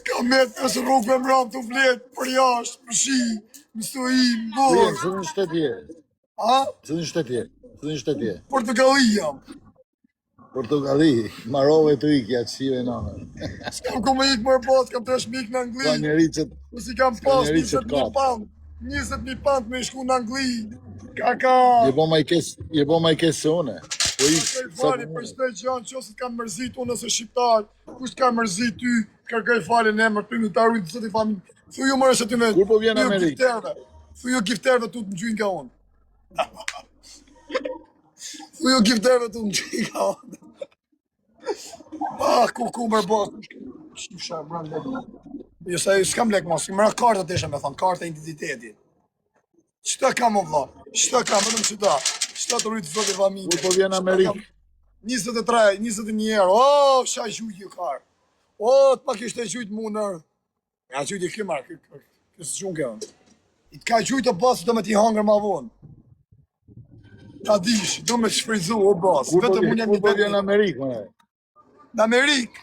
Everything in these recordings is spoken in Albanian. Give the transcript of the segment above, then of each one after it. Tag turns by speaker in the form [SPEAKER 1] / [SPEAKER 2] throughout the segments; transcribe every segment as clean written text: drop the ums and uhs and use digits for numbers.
[SPEAKER 1] Ka metës rrugë me mram të fletë, për jashtë, për shi, më stoji, më borë.
[SPEAKER 2] Zë në shtetje.
[SPEAKER 1] A?
[SPEAKER 2] Zë në shtetje. Zë në shtetje.
[SPEAKER 1] Portugali jam.
[SPEAKER 2] Portugali, marove të ikja, të shive në në.
[SPEAKER 1] S'kam ku me ikë mërë pas, kam 3 shmik në Angli.
[SPEAKER 2] Ka njeri që
[SPEAKER 1] Po si kam pas 20.000 pound. 20.000 pound me shku në Angli. Kaka.
[SPEAKER 2] Je bo ma i kesë une. Po i
[SPEAKER 1] Fali për çdo gjë, nëse kam mërzit unë ose shqiptar, kush ka mërzit ty, kërkoj falën në emër të në ta rujtë zoti familj. Thuaj ju mëre se ti me.
[SPEAKER 2] Kur po vjen Amerikë?
[SPEAKER 1] Thuaj ju gifterëve tu të ngjyn nga unë. Thuaj ju gifterëve tu të ngjyn nga unë. Ku më bot. Shifsha brenda. Jo sa s'kam lek mos, më ra karta desha me thon, karta identiteti. Çta kam o vlla? Çta kam vetëm çta? Çta të rujtë zoti familje.
[SPEAKER 2] Kur po vjen Amerikë?
[SPEAKER 1] 23, 21 euro. Oh, sa gjujt kar. Oh, të pak ishte gjujt mu në. Ja gjujt i këmar, kësë gjunë kënë. I të ka gjujt o basë do me t'i hangër ma vonë. Ta dish, do me shfrizu o basë.
[SPEAKER 2] Kur po vjen Amerikë, me?
[SPEAKER 1] Në Amerikë?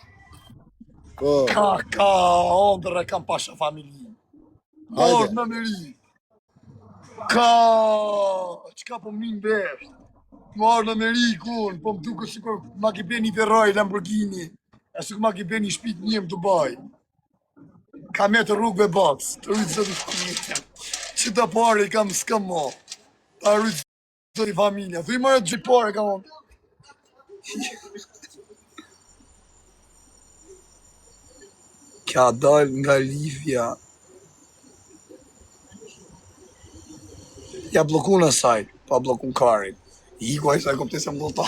[SPEAKER 2] Po.
[SPEAKER 1] Ka, ondër e kam pasha familji. Orë në Amerikë. Qka po minë beshtë. Marrë në Amerikë unë, po më duke sikur ma ki bë një Ferrari Lamborghini, e sikur ma ki bë një shpit një më Dubai. Ka me të rrugëve batës, të rritë zoti familja. Që të pare i kam s'kam mo, ta rritë zoti familja. Thuj marrë të gjithë pare ka unë. Kja dal nga Livja. Ja bloku në sajt, pa bloku në karin. I kuaj sa e koptes jam dhëllë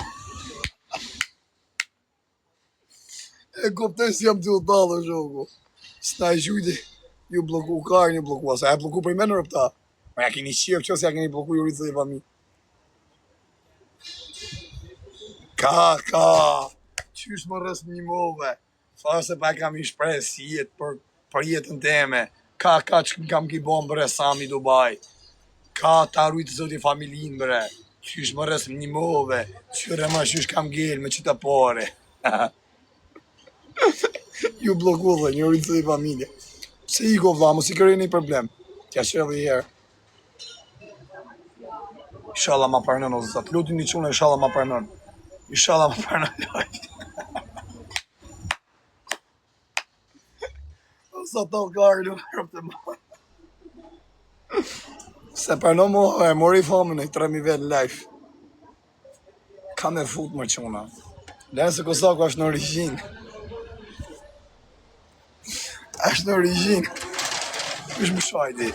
[SPEAKER 1] E koptes jam dhëllë talë, shoku. S'na e gjujti, ju bloku karin, ju bloku asa. E bloku për i menër pëta. Ma ja keni qirë, që se ja keni bloku ju rritë dhe fami. Ka. Qysh më rësë një move. Fa se pa kam i shpres jetë për jetën teme. Ka që kam ki bon bre Sami Dubai. Ka ta rujtë zoti familin bre. Qysh më rësë një move. Qyre ma qysh kam gel me qëta pare. Ju bloku dhe një rritë zoti familje. Se i ko vla, mos i kërë një problem. Tja qërë dhe i herë. Inshallah ma parënën o zëtat. Lutin një qunë, inshallah ma parënën. Inshallah ma parënën lojtë. Sa të alkarë në rëpë të marë. Se përno mu, e mori famën e 3.000 vetë life. Ka me fut më quna. Lënë se Kosaku është në origjinë. është në origjinë. Kush më shajti?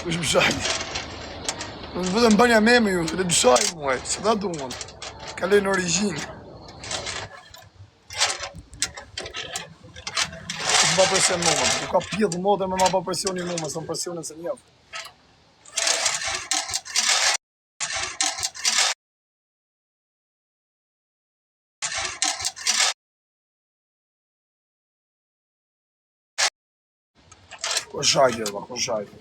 [SPEAKER 1] Kush më shajti? Në vëdëm bënja me ju, të le më shajti muaj, që da du mund. Ka le në origjinë. Ba presion mu, du ka pjedhë modër me ma ba presioni mu, më së më presionin se njëfë. Ko shajtë, ko shajtë.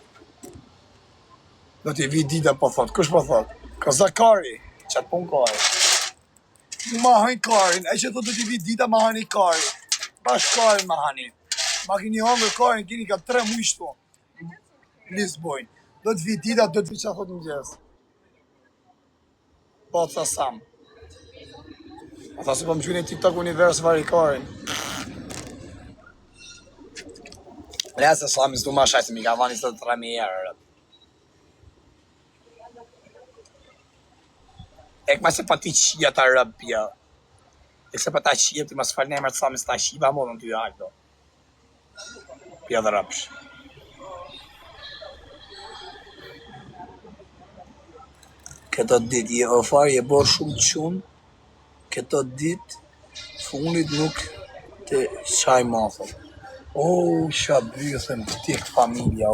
[SPEAKER 1] Do t'i vi dita po thot, kush po thot? Ka Zakari, qatë pun kari. Ma hajnë karin, e që thot do t'i vi dita ma hajnë i kari. Bash karin ma hajnë. Ma kini hongër karin, kini ka 3 mujshtu. Lisbojnë. Do t'vi dita, do t'vi qatë thot në gjesë. Po të sam. A tha se po më qyni TikTok univers vari karin. Lese Sami s'du ma shaj se mi ka vani 23.000 erë. Ek ma se pa ti qia ta rëbja. Ek se pa ta qia ti ma s'fal në emër të Sami s'ta qiva modën t'y hajdo. Pja dhe rëpsh. Këto dit je ofar, je bo shumë qunë. Këto dit funit nuk të qaj mathët. Oh, shabythën t'ik familja,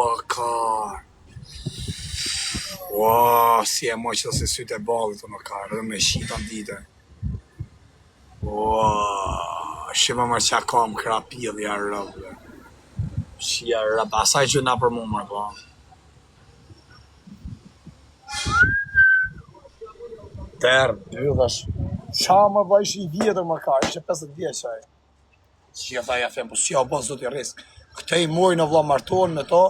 [SPEAKER 1] akar. Si e moj që se sytë e balit të në karë, dhe me shita në dite. Shima mërë qa kam krapilja rëbë. Shia rëbë, asaj që na për mu mërë, po. Terë, dydhash, Qa më vaj ishi I vjetër më ka, ishe 50 vjeç aj. Që ata ja them, po si ja bën zoti risk. Këte I mori në vlla martohen me to,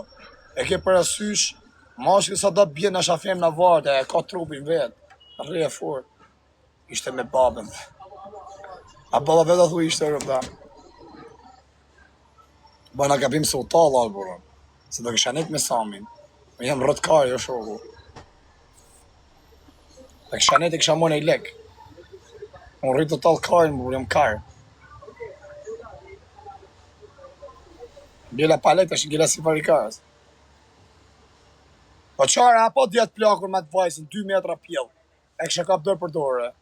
[SPEAKER 1] e ke parasysh, mashkulli sa do bjen në shafem në vartë, e ka trupin vet. Rri e fort. Ishte me babën. A baba vetë thu ishte rëpta. Bëna gabim se u talla alburën. Se do kisha net me Samin. Me jam rrëtkar, jo shoku. Dhe kisha net e kisha mon e lek. Unë rritë të talë karin, më jam kar. Gjela pa lek, është gjela si farikarës. Po qare, apo djetë plakur me të vajzën, 2 metra pjell. E kisha kap dorë për dorë.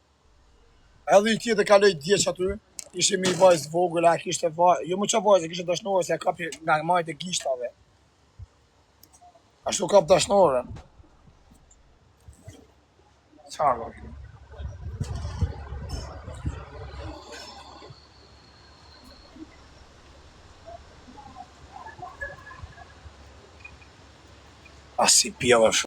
[SPEAKER 1] Edhe I tjetë e kaloj djeq aty, ishte me I vajzë vogël, a kishte vajzë, jo më qa vajzë, kishte dashnore, se e kapi nga majt e gishtave. Ashtu kap dashnore. Qarë, A si pjellë është.